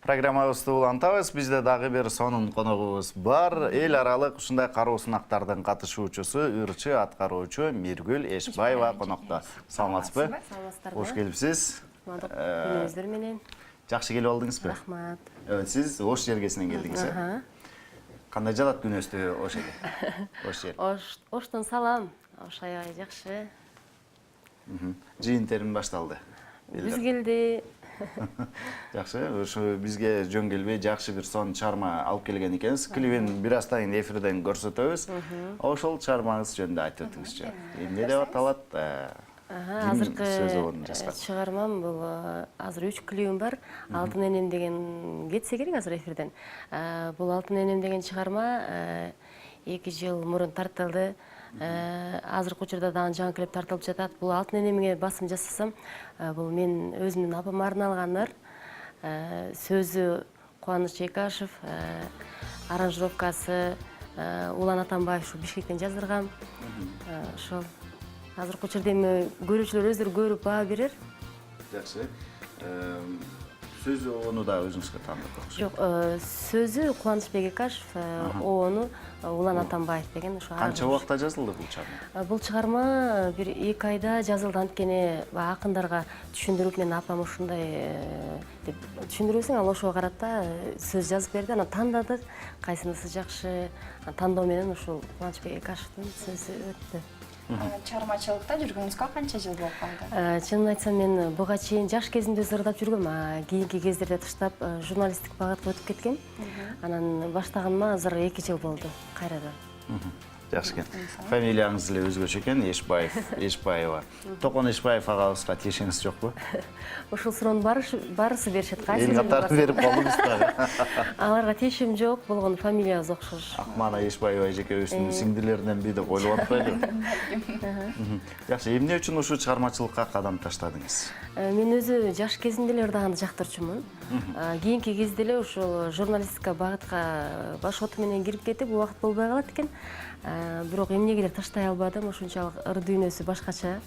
Программабызды улантабыз. Бизде дагы бир сонун коногубуз бар. Эл аралык ушундай кароо сынактардын катышуучусу, ырчы аткаруучу Миргүл Эшбаева конокто. Саламатсызбы? Саламатсыздар. Кош келипсиз. Күнүңүздөр менен. Жакшы келип алдыңызбы? Рахмат. Сиз Ош жергесинен келдиңиз, э? Кандай жатат күнөстү Ош эли? Ош жер. Оштон салам. Ош аябай жакшы. Жыйын терим башталды. Биз келди. Жакшы, ушу бизге жөн келбей жакшы бир сон чарма алып келген экенсиз. Клибин бир аз сайын эфирден көрсөтөбүз. Ошол чармаңыз жөнүндө айтып өтүңүзчү. Эмне деп аталат? Азыркы чыгармам бул азыр 3 клибим бар. Алтын энем деген кетсе керек азыр эфирден. Бул Алтын энем деген чыгарма 2 жыл мурун тартылды. Азыркы учурда дагы жаңы клип тартылып жатат. Бул Алтын энемге басым жасасам, бул мен өзүмдүн апама арналгандар. Сөзү Кубаныч Чайкашев, аранжировкасы Улан Атамбаев ушу Бишкектен жаздыргам. Ошол азыркы учурда эми көрүүчүлөр өздөрү көрүп баа берер. Жакшы. Сөзү ону да өзүңүзгө таандырдык. Жок, сөзү Кубаныч Бекекашев, ону Улан Атамбаев деген ошо. Канча убакытта жазылды бул чыгарма? Бул чыгарма бир 2 айда жазылды. Анткени акындарга түшүндүрүп, мен апам ушундай деп түшүндүрөсүң, ал ошого карата сөз жазып берди. Анан тандадык, кайсынысы жакшы. Тандоо менен ушул Кубаныч Бекекашевдин сөзү өттү. Чыгармачылыкта жүргөнүзгө канча жыл болуп калды? Чынын айтсам, мен буга чейин жаш кезимде ырдап жүргөм, кийинки кездерде таштап журналисттик багытка өтүп кеткем. Анан баштаганыма азыр 2 жыл болду кайрадан. Жакшы экен. Фамилияңыз эле өзгөчө экен, Эшбаев, Эшбаева. Токон Эшбаев агабызга тиешеңиз жокпу? Ушул суроону барысы беришет. Эл катарын берип калдыңыз дагы. Аларга тиешем жок, болгону фамилиябыз окшош. Акмана Эшбаева эжекебиздин сиңдилеринен бири деп ойлоп атпайлыбы? Жакшы, эмне үчүн ушул чыгармачылыкка кадам таштадыңыз? Мен өзү жаш кезимде эле ырдаганды жактырчумун. Кийинки кезде эле ушул журналистика багытка баш оту менен кирип кетип, убакыт болбой калат экен. Бирок эмнегедир таштай албадым, ушунчалык ыр дүйнөсү башкача.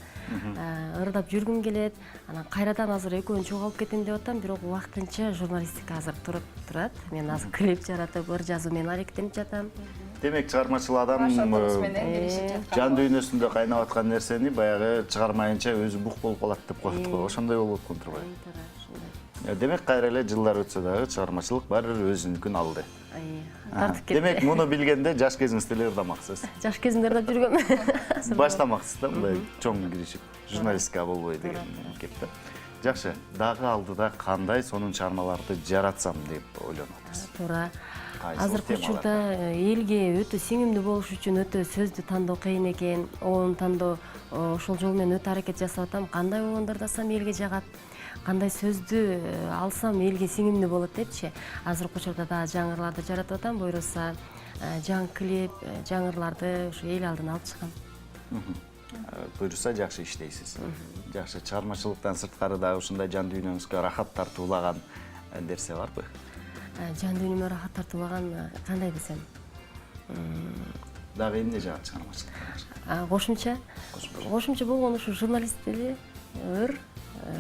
Ырдап жүргүм келет. Анан кайрадан азыр экөөнү чогулуп кетем деп атам, бирок убактынча журналистика азыр турат. Мен азыр клип жаратып, ыр жазуу менен аракеттенип жатам. Демек, чыгармачыл адам жан дүйнөсүндө кайнап аткан нерсени баягы чыгармайынча өзү бук болуп калат деп коет го. Ошондой болуп аткан турбайбы? Демек, кайра эле жылдар өтсө дагы чыгармачылык баары бир өзүнүкүн алды. Тартып кетти. Демек, муну билгенде жаш кезиңизде эле ырдамаксыз. Жаш кезимде ырдап жүргөм. Баштамаксыз да, мындай чоң киришип, журналистика болбой деген кеп да. Жакшы, дагы алдыда кандай сонун чыгармаларды жаратсам деп ойлонуп атасыз? Туура. Азыркы учурда элге өтө сиңимдүү болуш үчүн өтө сөздү тандоо кыйын экен. Оон тандоо ошол жол менен өтө аракет жасап атам. Кандай оонду ырдасам элге жагат, кандай сөздү алсам элге сиңимдүү болот депчи. Азыркы учурда дагы жаңы ырларды жаратып атам. Буйруса жаңы клип, жаңы ырларды ушу эл алдына алып чыгам. Буйруса жакшы иштейсиз. Жакшы, чыгармачылыктан сырткары дагы ушундай жан дүйнөңүзгө рахат тартуулаган нерсе барбы? Жан дүйнөмө рахат тартуулаган кандай десем? Дагы эмне жагат чыгармачылыкка? Кошумча болгону ушу журналист эле, ыр,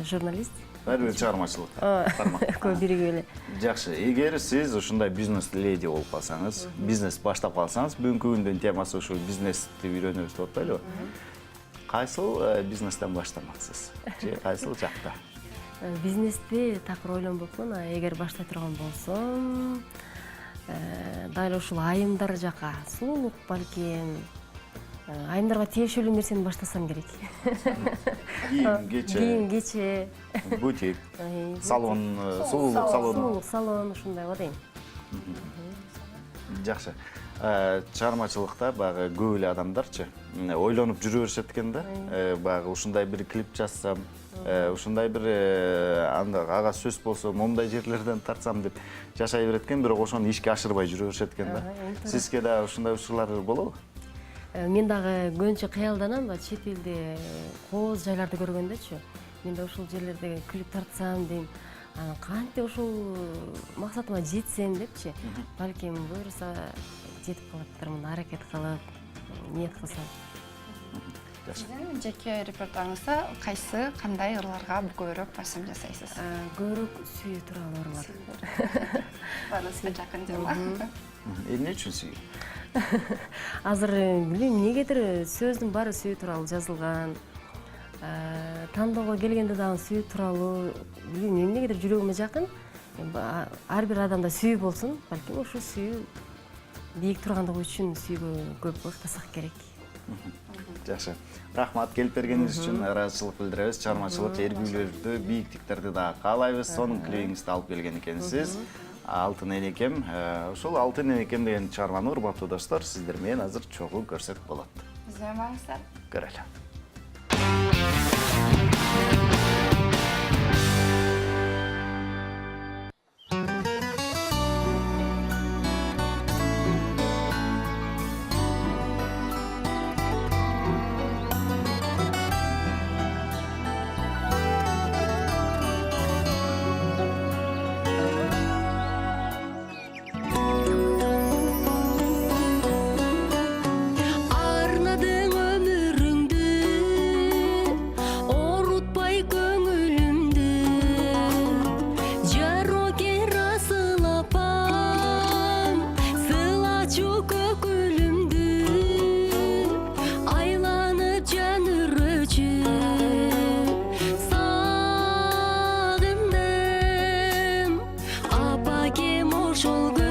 журналист. Баары бир чыгармачылык. Экөө биригип эле. Жакшы, эгер сиз ушундай бизнес леди болуп калсаңыз, бизнес баштап калсаңыз, бүгүнкү күндүн темасы ушул бизнести үйрөнөбүз деп атпайлыбы? Кайсыл бизнестен баштамаксыз? Же кайсыл жакта? Бизнести такыр ойлонбопмун. Эгер баштай турган болсом, дайыл ушул айымдар жака, сулуулук балким, айымдарга тиешелүү нерсени баштасам керек. Кийим, кече, бутик, салон, сулуулук салон. Сулуулук салон, ушундайга дейм. Жакшы. Чыгармачылыкта баягы көп эле адамдарчы ойлонуп жүрө беришет экен да. Баягы ушундай бир клип жазсам, ушундай бир ага сөз болсо, момундай жерлерден тартсам деп жашай берет экен, бирок ошону ишке ашырбай жүрө беришет экен да. Сизге да ушундай учурлар болобу? Мен дагы көбүнчө кыялданам, чет элде кооз жайларды көргөндөчү. Мен да ушул жерлерде клип тартсам дейм. Кантип ушул максатыма жетсем депчи. Балким буйруса жетип калаттырмын, аракет кылып, ниет кылсам. Сиздин жеке репертуарыңызда кайсы кандай ырларга көбүрөөк басым жасайсыз? Көбүрөөк сүйүү тууралуу ырлар. Баарыбызга жакын тема. Эмне үчүн сүйүү? Азыр билбейм, эмнегедир сөздүн баары сүйүү тууралуу жазылган. Тандоого келгенде дагы сүйүү тууралуу, билбейм, эмнегедир жүрөгүмө жакын. Ар бир адамда сүйүү болсун, балким ошол сүйүү бийик тургандыгы үчүн сүйүүгө көп ыктасак керек. Жакшы. Рахмат, келип бергениңиз үчүн ыраазычылык билдиребиз. Чыгармачылык эргүүлөрдү, бийиктиктерди дагы каалайбыз. Сонун клибиңизди алып келген экенсиз. Алтын энекем, ушул Алтын энекем деген чыгарманы урматтуу достор, сиздер менен азыр чогуу көрсөк болот. Бизден барыңыздар. Көрөлү. Arnadın ömrüngdü, orutpay köngülümdü. Jaroker asılapam, sılaçu kökülümdü. Aylanıp canırıcı, sağındım. Apakem oşol